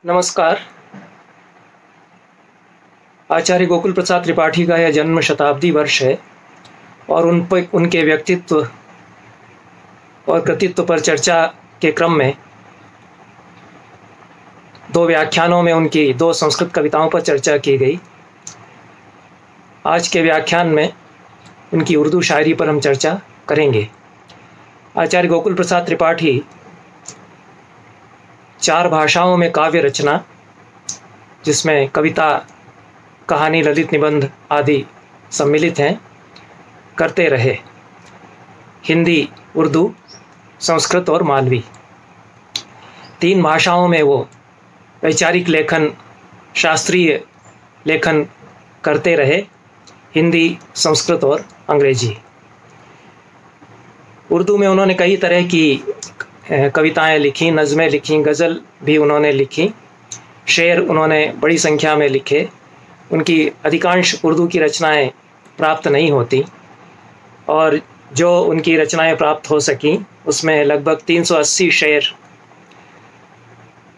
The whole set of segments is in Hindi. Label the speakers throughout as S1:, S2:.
S1: नमस्कार। आचार्य गोकुल प्रसाद त्रिपाठी का यह जन्म शताब्दी वर्ष है और उनके व्यक्तित्व और कृतित्व पर चर्चा के क्रम में दो व्याख्यानों में उनकी दो संस्कृत कविताओं पर चर्चा की गई। आज के व्याख्यान में उनकी उर्दू शायरी पर हम चर्चा करेंगे। आचार्य गोकुल प्रसाद त्रिपाठी 4 भाषाओं में काव्य रचना, जिसमें कविता, कहानी, ललित निबंध आदि सम्मिलित हैं, करते रहे। हिंदी, उर्दू, संस्कृत और मालवी 3 भाषाओं में वो वैचारिक लेखन, शास्त्रीय लेखन करते रहे। हिंदी, संस्कृत और अंग्रेजी। उर्दू में उन्होंने कई तरह की कविताएं लिखी, नज़में लिखी, गज़ल भी उन्होंने लिखी, शेर उन्होंने बड़ी संख्या में लिखे। उनकी अधिकांश उर्दू की रचनाएं प्राप्त नहीं होती और जो उनकी रचनाएं प्राप्त हो सकी उसमें लगभग 380 शेर,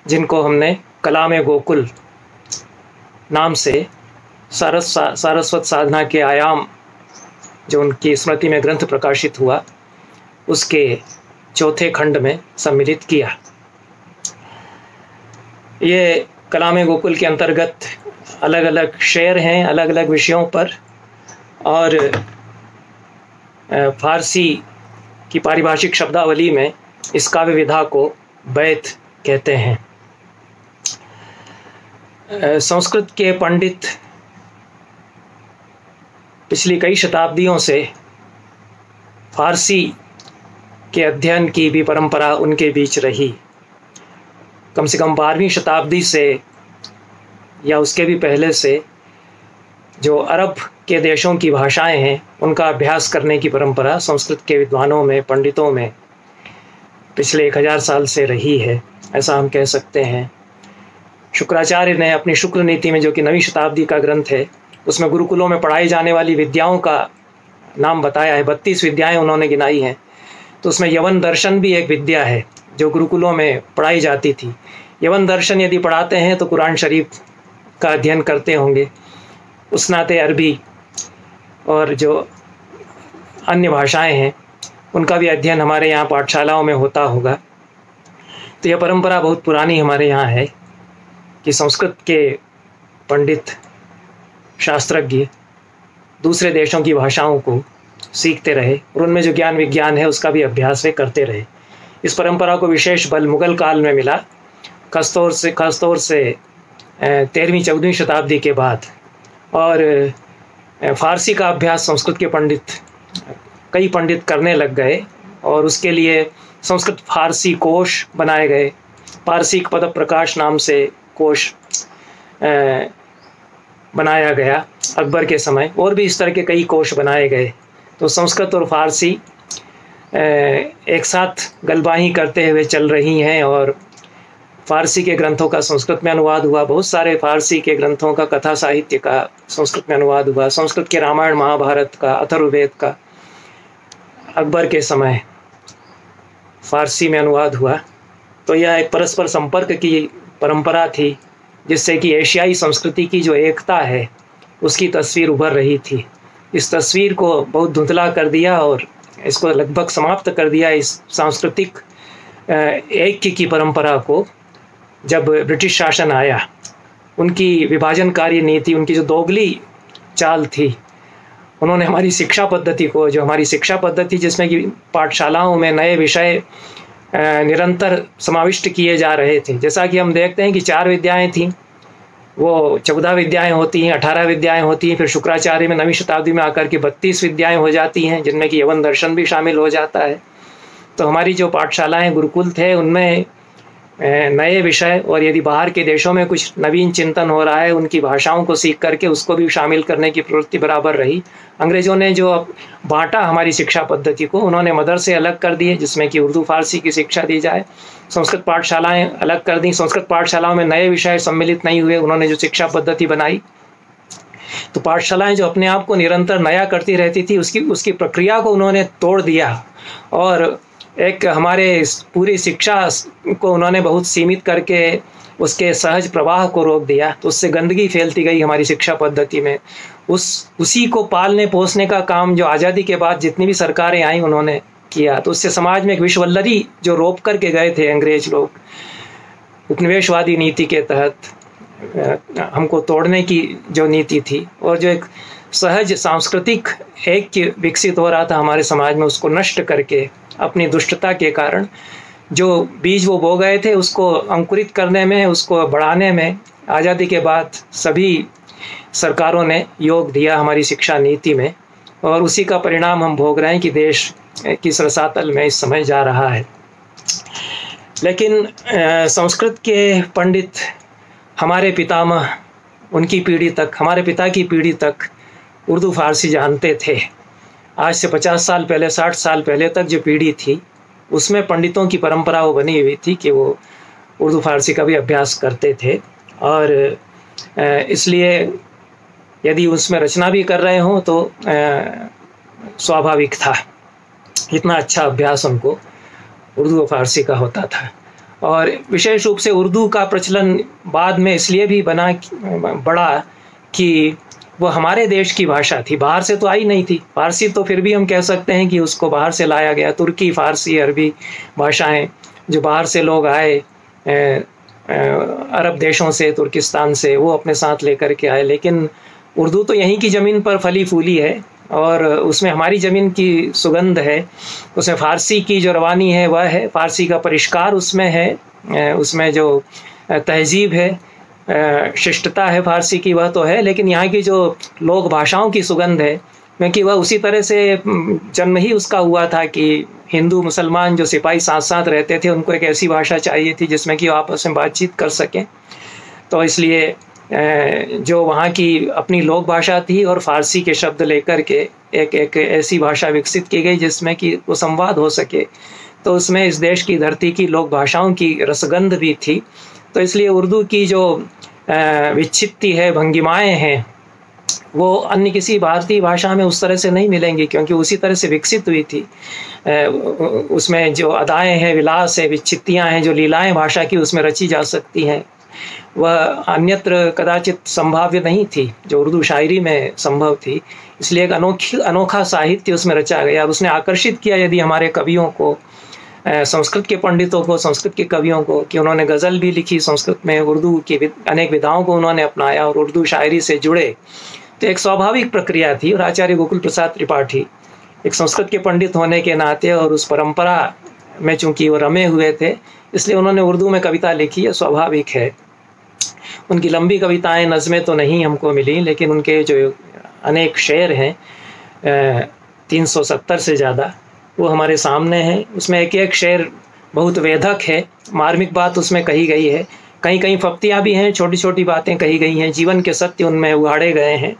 S1: जिनको हमने कलाम गोकुल नाम से सारस्वत साधना के आयाम, जो उनकी स्मृति में ग्रंथ प्रकाशित हुआ, उसके 4थे खंड में सम्मिलित किया। ये कलाम गोकुल के अंतर्गत अलग अलग शेर हैं, अलग अलग विषयों पर, और फारसी की पारिभाषिक शब्दावली में इस काव्य विधा को बैत कहते हैं। संस्कृत के पंडित पिछली कई शताब्दियों से फारसी के अध्ययन की भी परंपरा उनके बीच रही। कम से कम 12वीं शताब्दी से या उसके भी पहले से जो अरब के देशों की भाषाएं हैं, उनका अभ्यास करने की परंपरा संस्कृत के विद्वानों में, पंडितों में पिछले 1000 साल से रही है, ऐसा हम कह सकते हैं। शुक्राचार्य ने अपनी शुक्र नीति में, जो कि 9वीं शताब्दी का ग्रंथ है, उसमें गुरुकुलों में पढ़ाई जाने वाली विद्याओं का नाम बताया है। 32 विद्याएं उन्होंने गिनाई हैं। तो उसमें यवन दर्शन भी एक विद्या है जो गुरुकुलों में पढ़ाई जाती थी। यवन दर्शन यदि पढ़ाते हैं तो कुरान शरीफ का अध्ययन करते होंगे, उसनाते अरबी और जो अन्य भाषाएं हैं उनका भी अध्ययन हमारे यहाँ पाठशालाओं में होता होगा। तो यह परंपरा बहुत पुरानी हमारे यहाँ है कि संस्कृत के पंडित, शास्त्रज्ञ दूसरे देशों की भाषाओं को सीखते रहे और उनमें जो ज्ञान विज्ञान है उसका भी अभ्यास वे करते रहे। इस परंपरा को विशेष बल मुगल काल में मिला, खासतौर से 13वीं-14वीं शताब्दी के बाद। और फारसी का अभ्यास संस्कृत के कई पंडित करने लग गए और उसके लिए संस्कृत फारसी कोश बनाए गए। पारसिक पद प्रकाश नाम से कोश बनाया गया अकबर के समय, और भी इस तरह के कई कोश बनाए गए। तो संस्कृत और फारसी एक साथ गलबाही करते हुए चल रही हैं और फारसी के ग्रंथों का संस्कृत में अनुवाद हुआ। बहुत सारे फारसी के ग्रंथों का, कथा साहित्य का संस्कृत में अनुवाद हुआ। संस्कृत के रामायण, महाभारत का, अथर्ववेद का अकबर के समय फारसी में अनुवाद हुआ। तो यह एक परस्पर संपर्क की परंपरा थी, जिससे कि एशियाई संस्कृति की जो एकता है उसकी तस्वीर उभर रही थी। इस तस्वीर को बहुत धुंधला कर दिया और इसको लगभग समाप्त कर दिया, इस सांस्कृतिक ऐक्य की परंपरा को, जब ब्रिटिश शासन आया। उनकी विभाजनकारी नीति, उनकी जो दोगली चाल थी, उन्होंने हमारी शिक्षा पद्धति को, जो हमारी शिक्षा पद्धति जिसमें कि पाठशालाओं में नए विषय निरंतर समाविष्ट किए जा रहे थे। जैसा कि हम देखते हैं कि 4 विद्याएं थीं, वो 14 विद्याएं होती हैं, 18 विद्याएं होती हैं। फिर शुक्राचार्य में 9वीं शताब्दी में आकर के 32 विद्याएं हो जाती हैं, जिनमें कि यवन दर्शन भी शामिल हो जाता है। तो हमारी जो पाठशालाएं, गुरुकुल थे, उनमें नए विषय, और यदि बाहर के देशों में कुछ नवीन चिंतन हो रहा है, उनकी भाषाओं को सीख करके उसको भी शामिल करने की प्रवृत्ति बराबर रही। अंग्रेज़ों ने जो बांटा हमारी शिक्षा पद्धति को, उन्होंने मदरसे अलग कर दिए जिसमें कि उर्दू फारसी की शिक्षा दी जाए। संस्कृत पाठशालाएं अलग कर दी। संस्कृत पाठशालाओं में नए विषय सम्मिलित नहीं हुए, उन्होंने जो शिक्षा पद्धति बनाई। तो पाठशालाएं जो अपने आप को निरंतर नया करती रहती थी, उसकी प्रक्रिया को उन्होंने तोड़ दिया और एक हमारे पूरी शिक्षा को उन्होंने बहुत सीमित करके उसके सहज प्रवाह को रोक दिया, तो उससे गंदगी फैलती गई हमारी शिक्षा पद्धति में। उसी को पालने पोसने का काम जो आज़ादी के बाद जितनी भी सरकारें आई उन्होंने किया, तो उससे समाज में एक विश्ववल्लरी जो रोप करके गए थे अंग्रेज लोग, उपनिवेशवादी नीति के तहत हमको तोड़ने की जो नीति थी, और जो एक सहज सांस्कृतिक ऐक्य विकसित हो रहा था हमारे समाज में, उसको नष्ट करके अपनी दुष्टता के कारण जो बीज वो बो गए थे उसको अंकुरित करने में, उसको बढ़ाने में आज़ादी के बाद सभी सरकारों ने योग दिया हमारी शिक्षा नीति में, और उसी का परिणाम हम भोग रहे हैं कि देश किस रसातल में इस समय जा रहा है। लेकिन संस्कृत के पंडित हमारे पितामह, उनकी पीढ़ी तक, हमारे पिता की पीढ़ी तक उर्दू फारसी जानते थे। आज से 50 साल पहले, 60 साल पहले तक जो पीढ़ी थी उसमें पंडितों की परंपरा वो बनी हुई थी कि वो उर्दू फारसी का भी अभ्यास करते थे, और इसलिए यदि उसमें रचना भी कर रहे हों तो स्वाभाविक था, इतना अच्छा अभ्यास उनको उर्दू और फारसी का होता था। और विशेष रूप से उर्दू का प्रचलन बाद में इसलिए भी बढ़ा कि वो हमारे देश की भाषा थी, बाहर से तो आई नहीं थी। फारसी तो फिर भी हम कह सकते हैं कि उसको बाहर से लाया गया, तुर्की, फारसी, अरबी भाषाएं जो बाहर से लोग आए अरब देशों से, तुर्किस्तान से, वो अपने साथ लेकर के आए। लेकिन उर्दू तो यहीं की ज़मीन पर फली फूली है, और उसमें हमारी ज़मीन की सुगंध है, उसमें फ़ारसी की जो रवानी है वह है, फ़ारसी का परिष्कार उसमें है, उसमें जो तहजीब है, शिष्टता है फ़ारसी की, वह तो है। लेकिन यहाँ की जो लोक भाषाओं की सुगंध है, क्योंकि वह उसी तरह से जन्म ही उसका हुआ था कि हिंदू मुसलमान जो सिपाही साथ साथ रहते थे, उनको एक ऐसी भाषा चाहिए थी जिसमें कि आपस में बातचीत कर सकें। तो इसलिए जो वहाँ की अपनी लोक भाषा थी और फ़ारसी के शब्द लेकर के एक ऐसी भाषा विकसित की गई जिसमें कि वो संवाद हो सके। तो उसमें इस देश की धरती की लोक भाषाओं की रसगंध भी थी। तो इसलिए उर्दू की जो विच्छित्ति है, भंगिमाएँ हैं, वो अन्य किसी भारतीय भाषा में उस तरह से नहीं मिलेंगी, क्योंकि उसी तरह से विकसित हुई थी। उसमें जो अदाएँ हैं, विलास है, विच्छित्तियाँ हैं, जो लीलाएँ भाषा की उसमें रची जा सकती हैं, वह अन्यत्र कदाचित संभाव्य नहीं थी, जो उर्दू शायरी में संभव थी। इसलिए एक अनोखा साहित्य उसमें रचा गया। उसने आकर्षित किया यदि हमारे कवियों को, संस्कृत के पंडितों को, संस्कृत के कवियों को, कि उन्होंने गज़ल भी लिखी संस्कृत में, उर्दू की अनेक विधाओं को उन्होंने अपनाया और उर्दू शायरी से जुड़े। तो एक स्वाभाविक प्रक्रिया थी। और आचार्य गोकुल प्रसाद त्रिपाठी एक संस्कृत के पंडित होने के नाते और उस परंपरा में चूँकि वो रमे हुए थे, इसलिए उन्होंने उर्दू में कविता लिखी, है स्वाभाविक है। उनकी लंबी कविताएं, नज़में तो नहीं हमको मिली, लेकिन उनके जो अनेक शेर हैं 370 से ज़्यादा, वो हमारे सामने हैं। उसमें एक एक शेर बहुत वेधक है, मार्मिक बात उसमें कही गई है, कहीं कहीं फप्तियाँ भी हैं, छोटी छोटी बातें कही गई हैं, जीवन के सत्य उनमें उगाड़े गए हैं।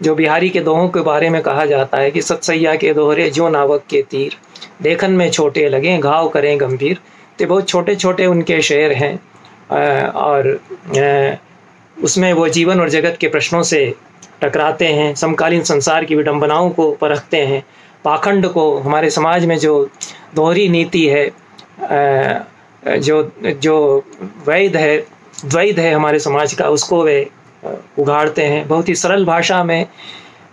S1: जो बिहारी के दोहों के बारे में कहा जाता है कि सतसैया के दोहरे जो नावक के तीर, देखन में छोटे लगें घाव करें गंभीर। तो बहुत छोटे छोटे उनके शेर हैं, और उसमें वो जीवन और जगत के प्रश्नों से टकराते हैं, समकालीन संसार की विडंबनाओं को परखते हैं, पाखंड को, हमारे समाज में जो दोहरी नीति है, जो द्वैध है हमारे समाज का, उसको वे उगाड़ते हैं। बहुत ही सरल भाषा में,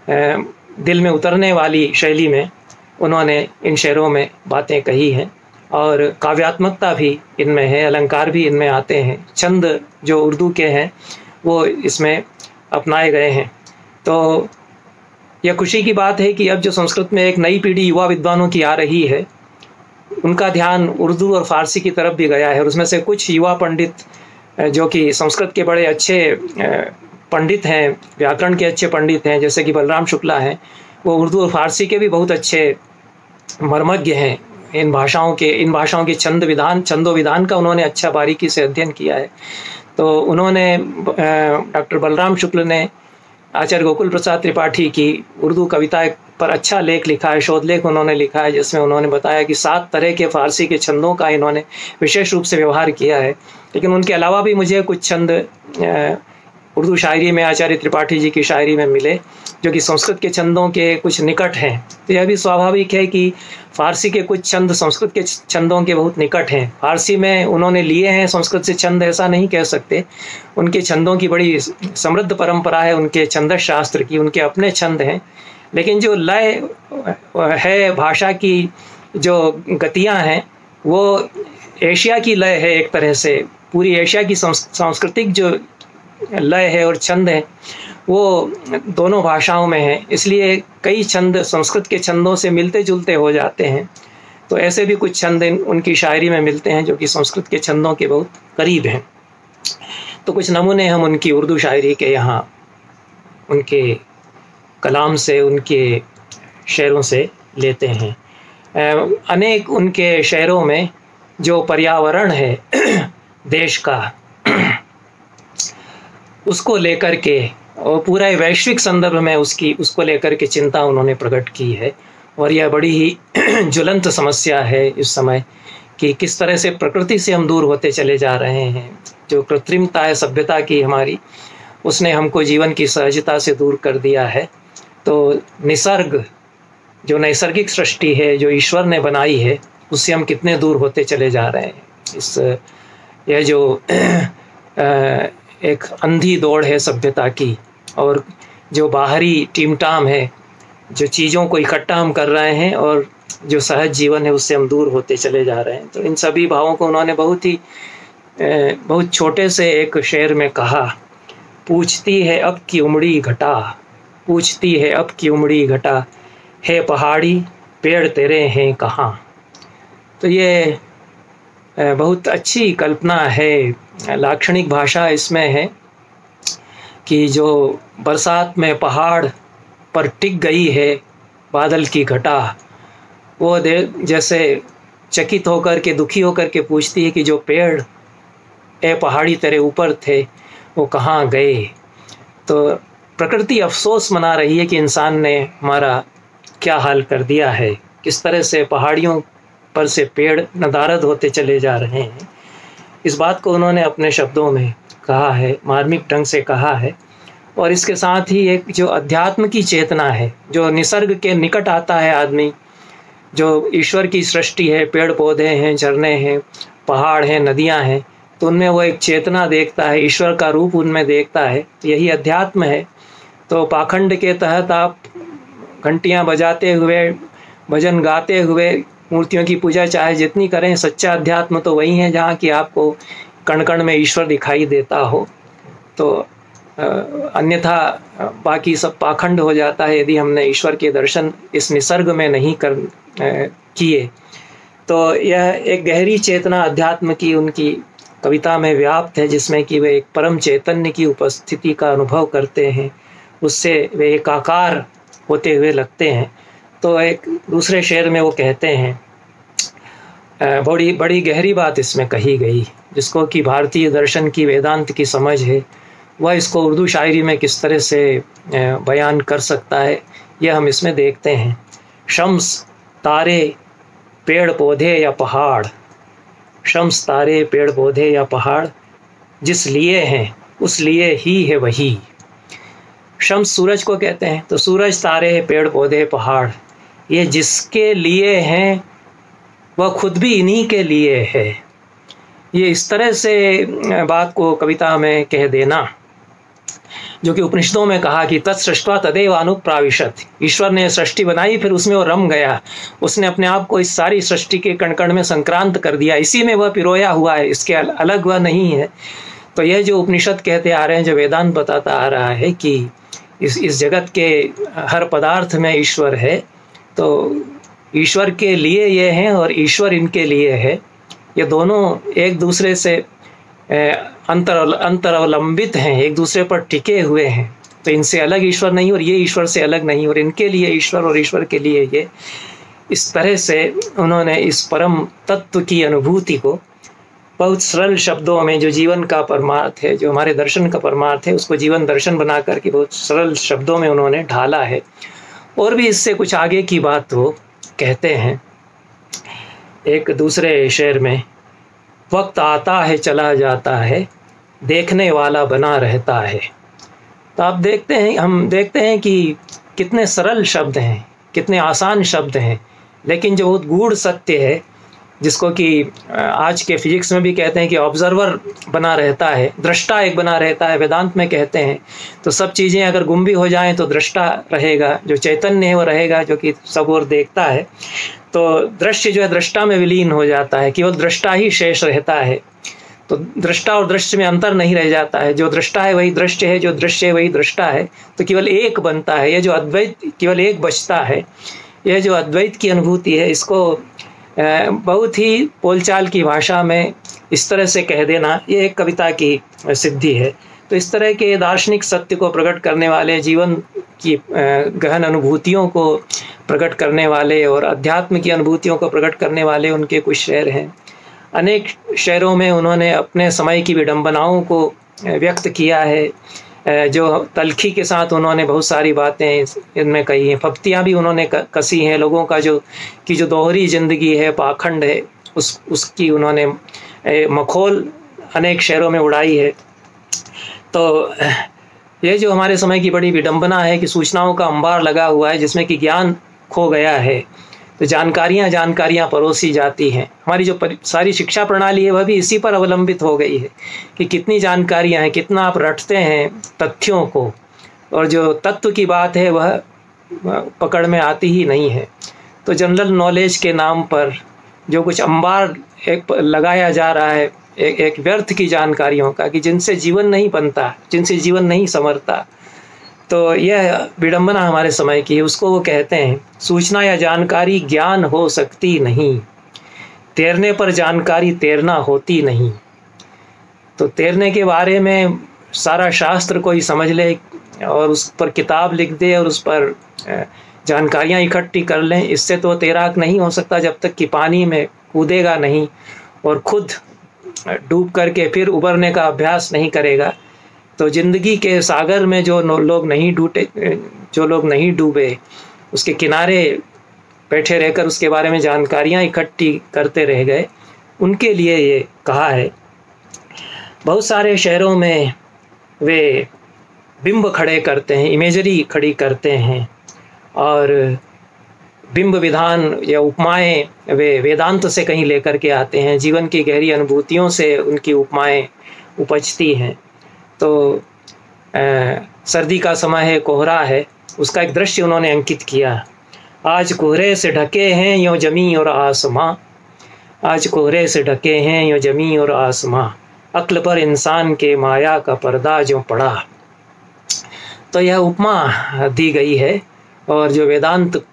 S1: दिल में उतरने वाली शैली में उन्होंने इन शेरों में बातें कही हैं, और काव्यात्मकता भी इनमें है, अलंकार भी इनमें आते हैं, छंद जो उर्दू के हैं वो इसमें अपनाए गए हैं। तो यह खुशी की बात है कि अब जो संस्कृत में एक नई पीढ़ी युवा विद्वानों की आ रही है, उनका ध्यान उर्दू और फारसी की तरफ भी गया है। और उसमें से कुछ युवा पंडित जो कि संस्कृत के बड़े अच्छे पंडित हैं, व्याकरण के अच्छे पंडित हैं, जैसे कि बलराम शुक्ला हैं, वो उर्दू और फारसी के भी बहुत अच्छे मर्मज्ञ हैं। इन भाषाओं के छंदो विधान का उन्होंने अच्छा बारीकी से अध्ययन किया है। तो उन्होंने, डॉक्टर बलराम शुक्ल ने आचार्य गोकुल प्रसाद त्रिपाठी की उर्दू कविता पर अच्छा लेख लिखा है, शोध लेख उन्होंने लिखा है, जिसमें उन्होंने बताया कि 7 तरह के फारसी के छंदों का इन्होंने विशेष रूप से व्यवहार किया है। लेकिन उनके अलावा भी मुझे कुछ छंद उर्दू शायरी में आचार्य त्रिपाठी जी की शायरी में मिले, जो कि संस्कृत के छंदों के कुछ निकट हैं। तो यह भी स्वाभाविक है कि फारसी के कुछ छंद संस्कृत के छंदों के बहुत निकट हैं। फारसी में उन्होंने लिए हैं संस्कृत से छंद, ऐसा नहीं कह सकते। उनके छंदों की बड़ी समृद्ध परंपरा है, उनके छंदस शास्त्र की, उनके अपने छंद हैं। लेकिन जो लय है, भाषा की जो गतियाँ हैं, वो एशिया की लय है एक तरह से। पूरी एशिया की सांस्कृतिक जो लय है और छंद है वो दोनों भाषाओं में है, इसलिए कई छंद संस्कृत के छंदों से मिलते जुलते हो जाते हैं। तो ऐसे भी कुछ छंद उनकी शायरी में मिलते हैं जो कि संस्कृत के छंदों के बहुत करीब हैं। तो कुछ नमूने हम उनकी उर्दू शायरी के यहाँ उनके कलाम से, उनके शेरों से लेते हैं। अनेक उनके शेरों में जो पर्यावरण है देश का, उसको लेकर के और पूरा वैश्विक संदर्भ में उसको लेकर के चिंता उन्होंने प्रकट की है। और यह बड़ी ही ज्वलंत समस्या है इस समय कि किस तरह से प्रकृति से हम दूर होते चले जा रहे हैं। जो कृत्रिमता है सभ्यता की हमारी, उसने हमको जीवन की सहजता से दूर कर दिया है। तो निसर्ग, जो नैसर्गिक सृष्टि है, जो ईश्वर ने बनाई है, उससे हम कितने दूर होते चले जा रहे हैं। यह जो एक अंधी दौड़ है सभ्यता की, और जो बाहरी टीमटाम है, जो चीज़ों को इकट्ठा हम कर रहे हैं और जो सहज जीवन है उससे हम दूर होते चले जा रहे हैं। तो इन सभी भावों को उन्होंने बहुत छोटे से एक शेर में कहा। पूछती है अब की उमड़ी घटा, पूछती है अब की उमड़ी घटा, है पहाड़ी पेड़ तेरे हैं कहाँ। तो ये बहुत अच्छी कल्पना है, लाक्षणिक भाषा इसमें है कि जो बरसात में पहाड़ पर टिक गई है बादल की घटा, वो जैसे चकित होकर के, दुखी होकर के पूछती है कि जो पेड़ ए पहाड़ी तेरे ऊपर थे वो कहाँ गए। तो प्रकृति अफसोस मना रही है कि इंसान ने हमारा क्या हाल कर दिया है, किस तरह से पहाड़ियों पर से पेड़ नदारद होते चले जा रहे हैं। इस बात को उन्होंने अपने शब्दों में कहा है, मार्मिक ढंग से कहा है। और इसके साथ ही एक जो अध्यात्म की चेतना है, जो निसर्ग के निकट आता है आदमी, जो ईश्वर की सृष्टि है, पेड़ पौधे हैं, झरने हैं, पहाड़ हैं, नदियां हैं, तो उनमें वो एक चेतना देखता है, ईश्वर का रूप उनमें देखता है। तो यही अध्यात्म है। तो पाखंड के तहत आप घंटियां बजाते हुए, भजन गाते हुए मूर्तियों की पूजा चाहे जितनी करें, सच्चा अध्यात्म तो वही है जहाँ कि आपको कण कण में ईश्वर दिखाई देता हो। तो अन्यथा बाकी सब पाखंड हो जाता है यदि हमने ईश्वर के दर्शन इस निसर्ग में नहीं किए। तो यह एक गहरी चेतना अध्यात्म की उनकी कविता में व्याप्त है, जिसमें कि वे एक परम चैतन्य की उपस्थिति का अनुभव करते हैं, उससे वे एकाकार होते हुए लगते हैं। तो एक दूसरे शेर में वो कहते हैं, बड़ी गहरी बात इसमें कही गई, जिसको कि भारतीय दर्शन की, वेदांत की समझ है, वह इसको उर्दू शायरी में किस तरह से बयान कर सकता है, यह हम इसमें देखते हैं। शम्स तारे पेड़ पौधे या पहाड़, शम्स तारे पेड़ पौधे या पहाड़, जिस लिए हैं उस लिए ही है वही। शम्स सूरज को कहते हैं। तो सूरज, तारे, पेड़ पौधे, पहाड़, ये जिसके लिए हैं वह खुद भी इन्हीं के लिए है। ये इस तरह से बात को कविता में कह देना, जो कि उपनिषदों में कहा कि तत्सृष्ट्वा तदेव अनुप्राविशत। ईश्वर ने सृष्टि बनाई, फिर उसमें वो रम गया, उसने अपने आप को इस सारी सृष्टि के कण कण में संक्रांत कर दिया, इसी में वह पिरोया हुआ है, इसके अलग वह नहीं है। तो यह जो उपनिषद कहते आ रहे हैं, जो वेदांत बताता आ रहा है कि इस जगत के हर पदार्थ में ईश्वर है, तो ईश्वर के लिए ये हैं और ईश्वर इनके लिए है। ये दोनों एक दूसरे से अंतरवलंबित हैं, एक दूसरे पर टिके हुए हैं। तो इनसे अलग ईश्वर नहीं और ये ईश्वर से अलग नहीं, और इनके लिए ईश्वर और ईश्वर के लिए ये। इस तरह से उन्होंने इस परम तत्व की अनुभूति को बहुत सरल शब्दों में, जो जीवन का परमार्थ है, जो हमारे दर्शन का परमार्थ है, उसको जीवन दर्शन बना करके बहुत सरल शब्दों में उन्होंने ढाला है। और भी इससे कुछ आगे की बात वो कहते हैं एक दूसरे शेर में, वक्त आता है चला जाता है, देखने वाला बना रहता है। तो आप देखते हैं, हम देखते हैं कि कितने सरल शब्द हैं, कितने आसान शब्द हैं, लेकिन जो बहुत गूढ़ सत्य है, जिसको कि आज के फिजिक्स में भी कहते हैं कि ऑब्जर्वर बना रहता है, दृष्टा एक बना रहता है, वेदांत में कहते हैं। तो सब चीज़ें अगर गुम भी हो जाएं तो दृष्टा रहेगा, जो चैतन्य है वो रहेगा, जो कि सब ओर देखता है। तो दृश्य जो है दृष्टा में विलीन हो जाता है, केवल दृष्टा ही शेष रहता है। तो दृष्टा और दृश्य में अंतर नहीं रह जाता है, जो दृष्टा है वही दृश्य है, जो दृश्य है वही दृष्टा है। तो केवल एक बनता है, यह जो अद्वैत केवल एक बचता है। यह जो अद्वैत की अनुभूति है, इसको बहुत ही बोलचाल की भाषा में इस तरह से कह देना, ये एक कविता की सिद्धि है। तो इस तरह के दार्शनिक सत्य को प्रकट करने वाले, जीवन की गहन अनुभूतियों को प्रकट करने वाले और अध्यात्म की अनुभूतियों को प्रकट करने वाले उनके कुछ शेर हैं। अनेक शेरों में उन्होंने अपने समय की विडंबनाओं को व्यक्त किया है, जो तलखी के साथ उन्होंने बहुत सारी बातें इनमें कही हैं। फप्तियाँ भी उन्होंने कसी हैं, लोगों का जो दोहरी ज़िंदगी है, पाखंड है, उसकी उन्होंने मखौल अनेक शेरों में उड़ाई है। तो ये जो हमारे समय की बड़ी विडंबना है कि सूचनाओं का अंबार लगा हुआ है, जिसमें कि ज्ञान खो गया है। तो जानकारियाँ परोसी जाती हैं। हमारी जो सारी शिक्षा प्रणाली है वह भी इसी पर अवलंबित हो गई है कि कितनी जानकारियाँ हैं, कितना आप रटते हैं तथ्यों को, और जो तत्व की बात है वह पकड़ में आती ही नहीं है। तो जनरल नॉलेज के नाम पर जो कुछ अंबार एक लगाया जा रहा है, एक व्यर्थ की जानकारियों का, कि जिनसे जीवन नहीं बनता, जिनसे जीवन नहीं संवरता, तो यह विडंबना हमारे समय की है। उसको वो कहते हैं, सूचना या जानकारी ज्ञान हो सकती नहीं, तैरने पर जानकारी तैरना होती नहीं। तो तैरने के बारे में सारा शास्त्र कोई समझ ले और उस पर किताब लिख दे और उस पर जानकारियाँ इकट्ठी कर लें, इससे तो तैराक नहीं हो सकता जब तक कि पानी में कूदेगा नहीं और खुद डूब करके फिर उबरने का अभ्यास नहीं करेगा। तो ज़िंदगी के सागर में जो लोग नहीं डूबे, उसके किनारे बैठे रहकर उसके बारे में जानकारियाँ इकट्ठी करते रह गए, उनके लिए ये कहा है। बहुत सारे शहरों में वे बिंब खड़े करते हैं, इमेजरी खड़ी करते हैं, और बिंब विधान या उपमाएं वे वेदांत से कहीं लेकर के आते हैं। जीवन की गहरी अनुभूतियों से उनकी उपमाएं उपजती हैं। तो सर्दी का समय है, कोहरा है, उसका एक दृश्य उन्होंने अंकित किया। आज कोहरे से ढके हैं यो जमी और आसमां, आज कोहरे से ढके हैं यो जमी और आसमां, अक्ल पर इंसान के माया का पर्दा जो पड़ा। तो यह उपमा दी गई है, और जो वेदांत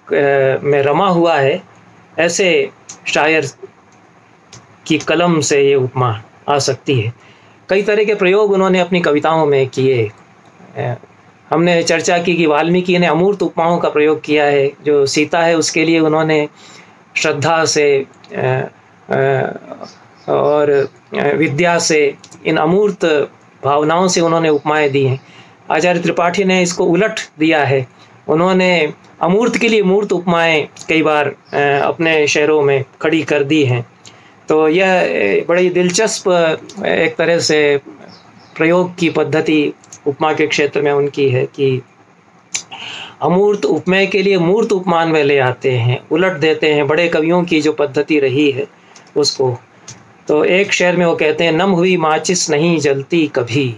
S1: में रमा हुआ है, ऐसे शायर की कलम से ये उपमा आ सकती है। कई तरह के प्रयोग उन्होंने अपनी कविताओं में किए। हमने चर्चा की कि वाल्मीकि ने अमूर्त उपमाओं का प्रयोग किया है। जो सीता है उसके लिए उन्होंने श्रद्धा से और विद्या से, इन अमूर्त भावनाओं से उन्होंने उपमाएं दी हैं। आचार्य त्रिपाठी ने इसको उलट दिया है, उन्होंने अमूर्त के लिए मूर्त उपमाएं कई बार अपने शेरों में खड़ी कर दी हैं। तो यह बड़ी दिलचस्प एक तरह से प्रयोग की पद्धति उपमा के क्षेत्र में उनकी है कि अमूर्त उपमेय के लिए मूर्त उपमान में ले आते हैं, उलट देते हैं। बड़े कवियों की जो पद्धति रही है उसको। तो एक शेर में वो कहते हैं, नम हुई माचिस नहीं जलती कभी,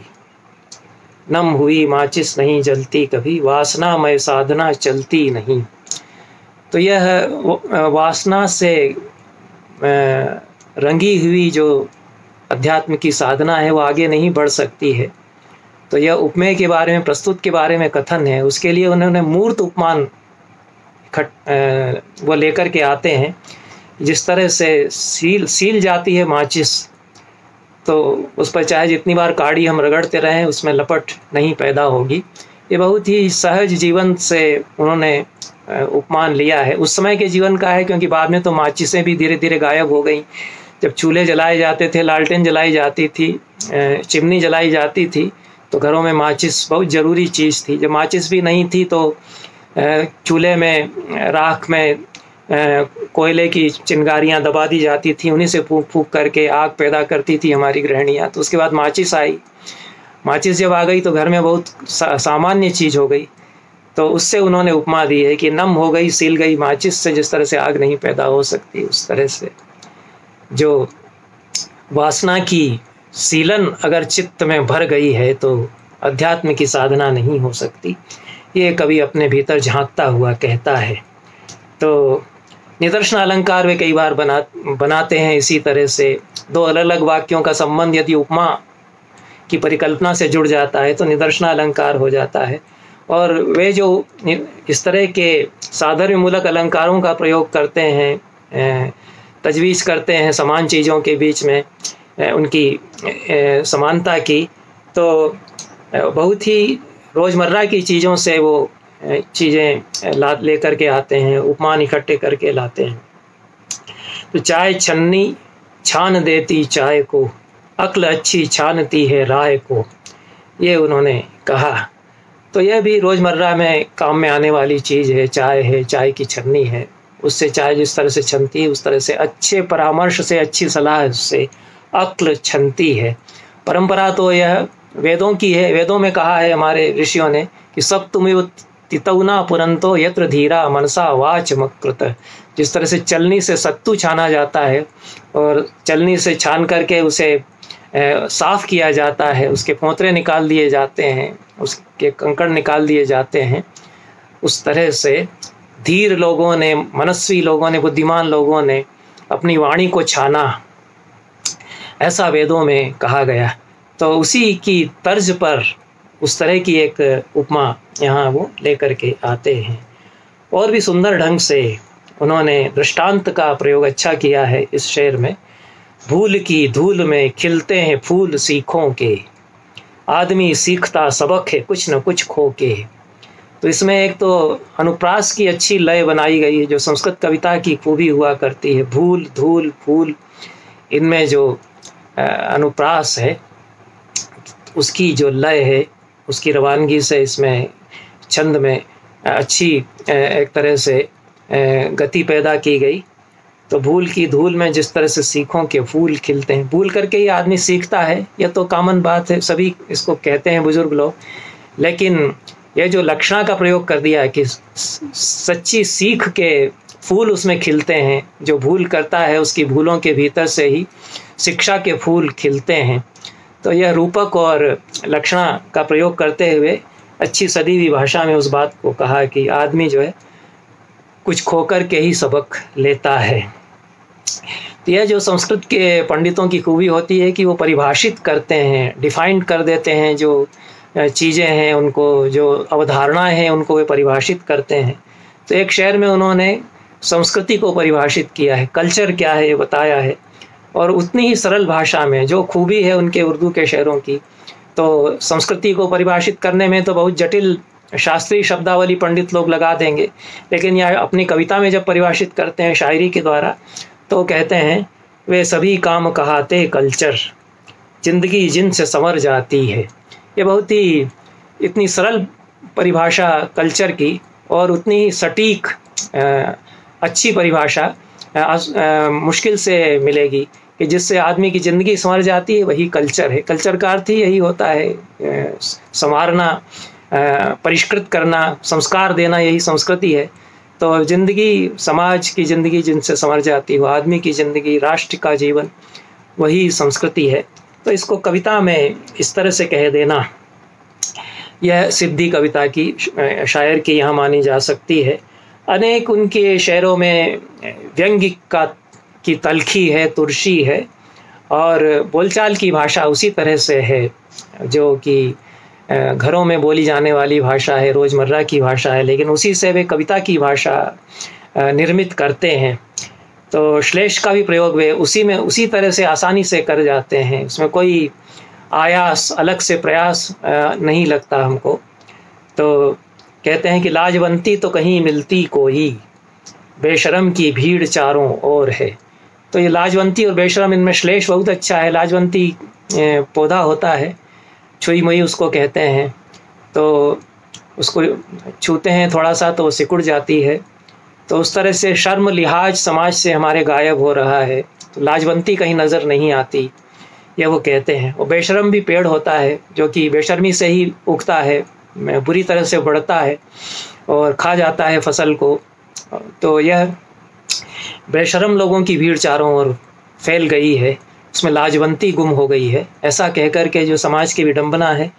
S1: नम हुई माचिस नहीं जलती कभी, वासना में साधना चलती नहीं। तो यह वासना से रंगी हुई जो अध्यात्म की साधना है वो आगे नहीं बढ़ सकती है। तो यह उपमेय के बारे में, प्रस्तुत के बारे में कथन है। उसके लिए उन्होंने मूर्त उपमान वो लेकर के आते हैं। जिस तरह से सील जाती है माचिस, तो उस पर चाहे जितनी बार काड़ी हम रगड़ते रहें उसमें लपट नहीं पैदा होगी। ये बहुत ही सहज जीवन से उन्होंने उपमान लिया है। उस समय के जीवन का है, क्योंकि बाद में तो माचिसें भी धीरे धीरे गायब हो गई। जब चूल्हे जलाए जाते थे, लालटेन जलाई जाती थी, चिमनी जलाई जाती थी, तो घरों में माचिस बहुत ज़रूरी चीज़ थी। जब माचिस भी नहीं थी तो चूल्हे में, राख में कोयले की चिंगारियाँ दबा दी जाती थी, उन्हीं से फूंक फूंक करके आग पैदा करती थी हमारी गृहिणियाँ। तो उसके बाद माचिस आई, माचिस जब आ गई तो घर में बहुत सामान्य चीज़ हो गई। तो उससे उन्होंने उपमा दी है कि नम हो गई सील गई माचिस से जिस तरह से आग नहीं पैदा हो सकती, उस तरह से जो वासना की सीलन अगर चित्त में भर गई है तो अध्यात्म की साधना नहीं हो सकती। ये कवि अपने भीतर झांकता हुआ कहता है। तो निदर्शन अलंकार वे कई बार बनाते हैं इसी तरह से। दो अलग अलग वाक्यों का संबंध यदि उपमा की परिकल्पना से जुड़ जाता है तो निदर्शन अलंकार हो जाता है। और वे जो इस तरह के साधर्म्य मूलक अलंकारों का प्रयोग करते हैं, तजवीज़ करते हैं समान चीज़ों के बीच में उनकी समानता की, तो बहुत ही रोज़मर्रा की चीज़ों से वो चीज़ें ले करके आते हैं, उपमान इकट्ठे करके लाते हैं। तो चाय छन्नी छान देती चाय को, अक्ल अच्छी छानती है राय को, ये उन्होंने कहा। तो यह भी रोज़मर्रा में काम में आने वाली चीज़ है। चाय की छन्नी है, उससे चाय जिस तरह से छनती है उस तरह से अच्छे परामर्श से, अच्छी सलाह से अक्ल छनती है। परंपरा तो यह वेदों की है। वेदों में कहा है हमारे ऋषियों ने कि सब तुम्हें तितौना पुरंतो यत्र धीरा मनसा वाच मकृत। जिस तरह से चलनी से सत्तू छाना जाता है और चलनी से छान करके उसे साफ़ किया जाता है, उसके पोंतरे निकाल दिए जाते हैं, उसके कंकड़ निकाल दिए जाते हैं, उस तरह से धीर लोगों ने, मनस्वी लोगों ने, बुद्धिमान लोगों ने अपनी वाणी को छाना, ऐसा वेदों में कहा गया। तो उसी की तर्ज पर उस तरह की एक उपमा यहाँ वो लेकर के आते हैं। और भी सुंदर ढंग से उन्होंने दृष्टांत का प्रयोग अच्छा किया है इस शेर में। भूल की धूल में खिलते हैं फूल सीखों के, आदमी सीखता सबक है कुछ न कुछ खो के। तो इसमें एक तो अनुप्रास की अच्छी लय बनाई गई है जो संस्कृत कविता की खूबी हुआ करती है। भूल, धूल, फूल, इनमें जो अनुप्रास है उसकी जो लय है, उसकी रवानगी से इसमें छंद में अच्छी एक तरह से गति पैदा की गई। तो भूल की धूल में जिस तरह से सीखों के फूल खिलते हैं, भूल करके ही आदमी सीखता है, यह तो कॉमन बात है, सभी इसको कहते हैं बुजुर्ग लोग। लेकिन यह जो लक्षणा का प्रयोग कर दिया है कि सच्ची सीख के फूल उसमें खिलते हैं, जो भूल करता है उसकी भूलों के भीतर से ही शिक्षा के फूल खिलते हैं। तो यह रूपक और लक्षणा का प्रयोग करते हुए अच्छी सदी हुई भाषा में उस बात को कहा कि आदमी जो है कुछ खोकर के ही सबक लेता है। तो यह जो संस्कृत के पंडितों की खूबी होती है कि वो परिभाषित करते हैं, डिफाइंड कर देते हैं, जो चीज़ें हैं उनको, जो अवधारणाएं हैं उनको वे परिभाषित करते हैं। तो एक शेर में उन्होंने संस्कृति को परिभाषित किया है, कल्चर क्या है ये बताया है, और उतनी ही सरल भाषा में जो खूबी है उनके उर्दू के शेरों की। तो संस्कृति को परिभाषित करने में तो बहुत जटिल शास्त्रीय शब्दावली पंडित लोग लगा देंगे, लेकिन यह अपनी कविता में जब परिभाषित करते हैं शायरी के द्वारा तो कहते हैं वे सभी काम कहाते कल्चर, जिंदगी जिनसे संवर जाती है। ये बहुत ही इतनी सरल परिभाषा कल्चर की और उतनी ही सटीक अच्छी परिभाषा मुश्किल से मिलेगी कि जिससे आदमी की ज़िंदगी संवर जाती है, वही कल्चर है। कल्चर का अर्थ ही यही होता है, संवारना, परिष्कृत करना, संस्कार देना, यही संस्कृति है। तो ज़िंदगी, समाज की ज़िंदगी जिनसे संवर जाती हो, आदमी की ज़िंदगी, राष्ट्र का जीवन, वही संस्कृति है। तो इसको कविता में इस तरह से कह देना, यह सिद्धि कविता की, शायर की यहाँ मानी जा सकती है। अनेक उनके शेरों में व्यंग्य की तलखी है, तुरशी है, और बोलचाल की भाषा उसी तरह से है जो कि घरों में बोली जाने वाली भाषा है, रोज़मर्रा की भाषा है, लेकिन उसी से वे कविता की भाषा निर्मित करते हैं। तो श्लेष का भी प्रयोग वे उसी तरह से आसानी से कर जाते हैं, उसमें कोई आयास, अलग से प्रयास नहीं लगता हमको। तो कहते हैं कि लाजवंती तो कहीं मिलती कोई, बेशरम की भीड़ चारों ओर है। तो ये लाजवंती और बेशरम, इनमें श्लेष बहुत अच्छा है। लाजवंती पौधा होता है, छुई मुई उसको कहते हैं, तो उसको छूते हैं थोड़ा सा तो सिकुड़ जाती है। तो उस तरह से शर्म लिहाज समाज से हमारे गायब हो रहा है। तो लाजवंती कहीं नज़र नहीं आती। यह वो कहते हैं। और बेशर्म भी पेड़ होता है जो कि बेशर्मी से ही उगता है, बुरी तरह से बढ़ता है और खा जाता है फसल को। तो यह बेशर्म लोगों की भीड़ चारों ओर फैल गई है, उसमें लाजवंती गुम हो गई है, ऐसा कहकर के जो समाज की विडंबना है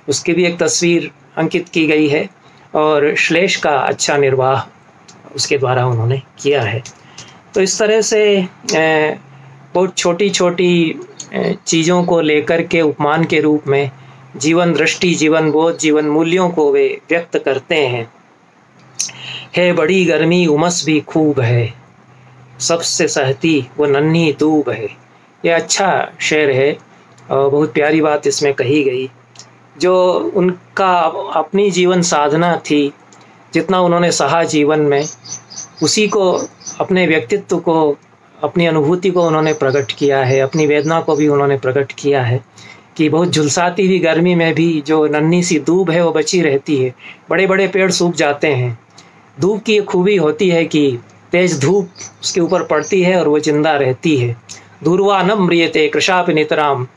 S1: उसकी भी एक तस्वीर अंकित की गई है और श्लेष का अच्छा निर्वाह उसके द्वारा उन्होंने किया है। तो इस तरह से बहुत छोटी छोटी चीज़ों को लेकर के उपमान के रूप में जीवन दृष्टि, जीवन बोध, जीवन मूल्यों को वे व्यक्त करते हैं। है बड़ी गर्मी उमस भी खूब है, सबसे सहती वो नन्ही दूब है। ये अच्छा शेर है और बहुत प्यारी बात इसमें कही गई। जो उनका अपनी जीवन साधना थी, जितना उन्होंने सहा जीवन में, उसी को अपने व्यक्तित्व को, अपनी अनुभूति को उन्होंने प्रकट किया है, अपनी वेदना को भी उन्होंने प्रकट किया है कि बहुत झुलसाती हुई गर्मी में भी जो नन्ही सी दूब है वो बची रहती है। बड़े बड़े पेड़ सूख जाते हैं, धूप की खूबी होती है कि तेज धूप उसके ऊपर पड़ती है और वो जिंदा रहती है। धुर्वा न म्रियते कृशाप नितराम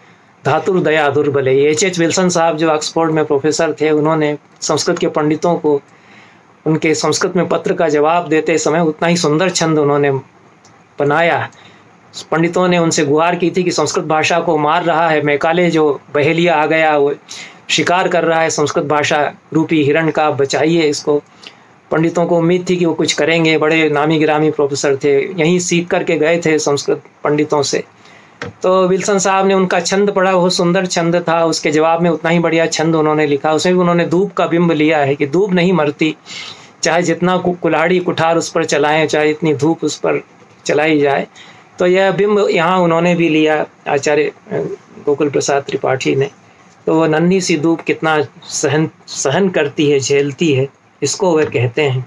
S1: धातुर्दया दुर्बले। एच विल्सन साहब जो ऑक्सफोर्ड में प्रोफेसर थे, उन्होंने संस्कृत के पंडितों को उनके संस्कृत में पत्र का जवाब देते समय उतना ही सुंदर छंद उन्होंने बनाया। पंडितों ने उनसे गुहार की थी कि संस्कृत भाषा को मार रहा है मैकाले, जो बहेलिया आ गया वो शिकार कर रहा है संस्कृत भाषा रूपी हिरण का, बचाइए इसको। पंडितों को उम्मीद थी कि वो कुछ करेंगे, बड़े नामी गिरामी प्रोफेसर थे, यहीं सीख करके गए थे संस्कृत पंडितों से। तो विल्सन साहब ने उनका छंद पढ़ा, बहुत सुंदर छंद था, उसके जवाब में उतना ही बढ़िया छंद उन्होंने लिखा। उसमें भी उन्होंने धूप का बिंब लिया है कि धूप नहीं मरती, चाहे जितना कुल्हाड़ी कुठार उस पर चलाएं, चाहे इतनी धूप उस पर चलाई जाए। तो यह बिंब यहाँ उन्होंने भी लिया, आचार्य गोकुल प्रसाद त्रिपाठी ने। तो वो नन्ही सी धूप कितना सहन करती है, झेलती है, इसको वे कहते हैं।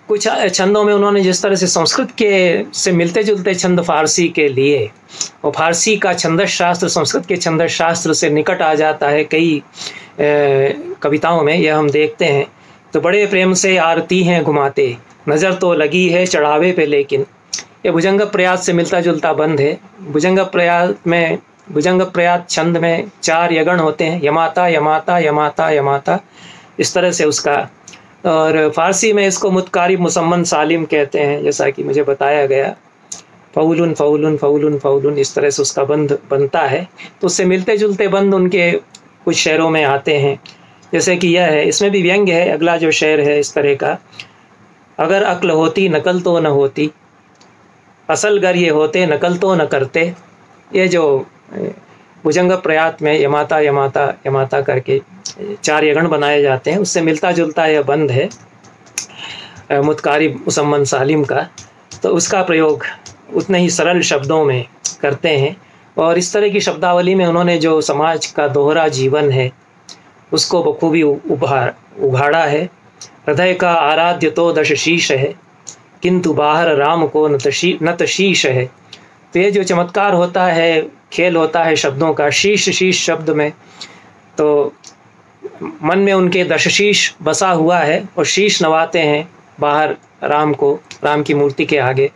S1: कुछ छंदों में उन्होंने जिस तरह से संस्कृत के से मिलते जुलते छंद फारसी के लिए, और फारसी का छंदस शास्त्र संस्कृत के छंदस शास्त्र से निकट आ जाता है कई कविताओं में, यह हम देखते हैं। तो बड़े प्रेम से आरती हैं घुमाते, नज़र तो लगी है चढ़ावे पे लेकिन। ये भुजंग प्रयात से मिलता जुलता बंद है। भुजंग प्रयात छंद में 4 यगण होते हैं, यमाता यमाता यमाता यमाता, इस तरह से उसका। और फारसी में इसको मुतकारिब मुसम्मन सालिम कहते हैं, जैसा कि मुझे बताया गया। फ़ौलुन फ़ौलुन फ़ौलुन फ़ौलुन, इस तरह से उसका बंद बनता है। तो उससे मिलते जुलते बंद उनके कुछ शेरों में आते हैं, जैसे कि यह है, इसमें भी व्यंग्य है। अगला जो शेर है इस तरह का, अगर अक्ल होती नकल तो न होती, असल गर ये होते नकल तो न करते। ये जो भुजंग प्रयात में यमाता यमाता यमाता करके 4 यगण बनाए जाते हैं, उससे मिलता जुलता यह बंद है मुतकारिब मुसम्मन सालिम का। तो उसका प्रयोग उतने ही सरल शब्दों में करते हैं। और इस तरह की शब्दावली में उन्होंने जो समाज का दोहरा जीवन है उसको बखूबी उघाड़ा है। हृदय का आराध्य तो दशशीष है, किंतु बाहर राम को नतशीष है। तो ये जो चमत्कार होता है, खेल होता है शब्दों का, शीश शीश शब्द में, तो मन में उनके दशशीष बसा हुआ है और शीश नवाते हैं बाहर राम को, राम की मूर्ति के आगे।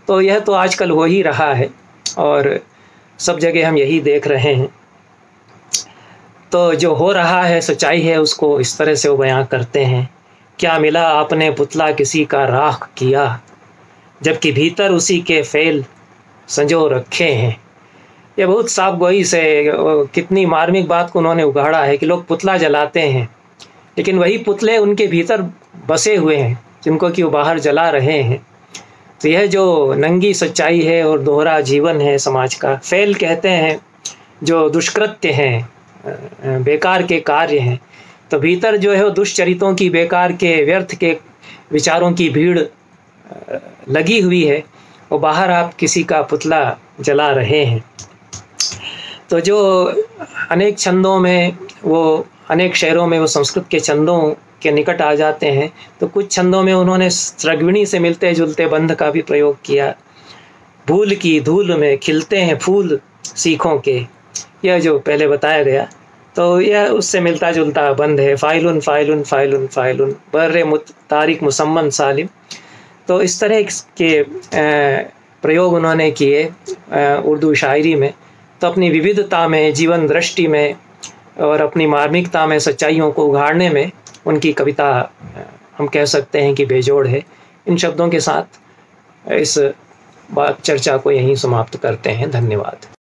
S1: तो यह तो आजकल हो ही रहा है और सब जगह हम यही देख रहे हैं। तो जो हो रहा है सच्चाई है, उसको इस तरह से वो बयां करते हैं। क्या मिला आपने पुतला किसी का राख किया, जबकि भीतर उसी के फेल संजो रखे हैं। ये बहुत साफ गोई से कितनी मार्मिक बात को उन्होंने उगाड़ा है कि लोग पुतला जलाते हैं, लेकिन वही पुतले उनके भीतर बसे हुए हैं जिनको कि वो बाहर जला रहे हैं। तो यह जो नंगी सच्चाई है और दोहरा जीवन है समाज का। फेल कहते हैं जो दुष्कृत्य हैं, बेकार के कार्य हैं। तो भीतर जो है वो दुष्चरितों की, बेकार के, व्यर्थ के विचारों की भीड़ लगी हुई है और बाहर आप किसी का पुतला जला रहे हैं। तो जो अनेक छंदों में, वो अनेक शेरों में वो संस्कृत के छंदों के निकट आ जाते हैं। तो कुछ छंदों में उन्होंने स्रग्विणी से मिलते जुलते बंध का भी प्रयोग किया। भूल की धूल में खिलते हैं फूल सीखों के, यह जो पहले बताया गया, तो यह उससे मिलता जुलता बंद है। फ़ाइलुन फ़ाइलुन फ़ाइलुन फ़ाइलुन बर्रे तारिक मुसम्मन सालिम। तो इस तरह के प्रयोग उन्होंने किए उर्दू शायरी में। तो अपनी विविधता में, जीवन दृष्टि में और अपनी मार्मिकता में सच्चाइयों को उघाड़ने में उनकी कविता हम कह सकते हैं कि बेजोड़ है। इन शब्दों के साथ इस बात चर्चा को यहीं समाप्त करते हैं। धन्यवाद।